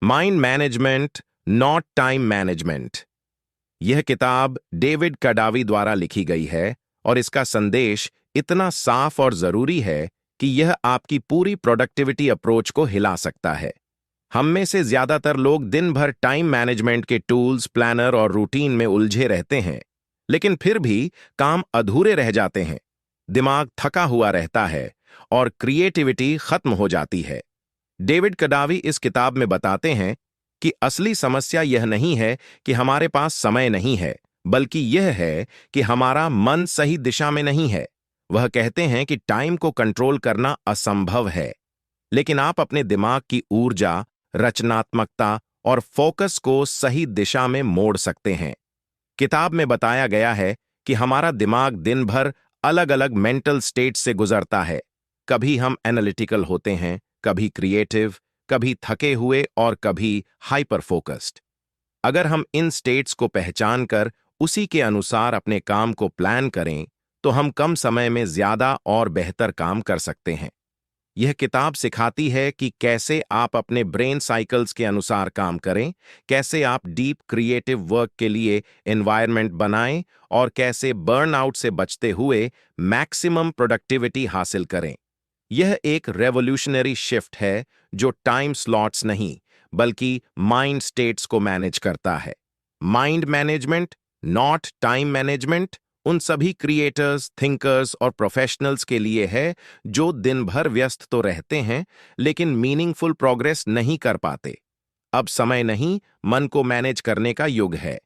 Mind management, not time management. यह किताब David कडावी द्वारा लिखी गई है और इसका संदेश इतना साफ और जरूरी है कि यह आपकी पूरी प्रोडक्टिविटी अप्रोच को हिला सकता है। हम में से ज्यादातर लोग दिन भर टाइम मैनेजमेंट के टूल्स, प्लानर और रूटीन में उलझे रहते हैं, लेकिन फिर भी काम अधूरे रह जाते हैं। दिमाग थका हुआ रहता है और क्रिएटिविटी खत्म हो जाती है। डेविड कडावी इस किताब में बताते हैं कि असली समस्या यह नहीं है कि हमारे पास समय नहीं है, बल्कि यह है कि हमारा मन सही दिशा में नहीं है। वह कहते हैं कि टाइम को कंट्रोल करना असंभव है, लेकिन आप अपने दिमाग की ऊर्जा, रचनात्मकता और फोकस को सही दिशा में मोड़ सकते हैं। किताब में बताया गया है कि हमारा दिमाग दिन भर अलग अलग मेंटल स्टेट से गुजरता है। कभी हम एनालिटिकल होते हैं, कभी क्रिएटिव, कभी थके हुए और कभी हाइपर फोकस्ड। अगर हम इन स्टेट्स को पहचान कर उसी के अनुसार अपने काम को प्लान करें, तो हम कम समय में ज्यादा और बेहतर काम कर सकते हैं। यह किताब सिखाती है कि कैसे आप अपने ब्रेन साइकिल्स के अनुसार काम करें, कैसे आप डीप क्रिएटिव वर्क के लिए एनवायरनमेंट बनाएं और कैसे बर्नआउट से बचते हुए मैक्सिमम प्रोडक्टिविटी हासिल करें। यह एक रेवोल्यूशनरी शिफ्ट है जो टाइम स्लॉट्स नहीं, बल्कि माइंड स्टेट्स को मैनेज करता है। Mind management, not time management, उन सभी क्रिएटर्स, थिंकर्स और प्रोफेशनल्स के लिए है जो दिन भर व्यस्त तो रहते हैं, लेकिन मीनिंगफुल प्रोग्रेस नहीं कर पाते। अब समय नहीं, मन को मैनेज करने का युग है।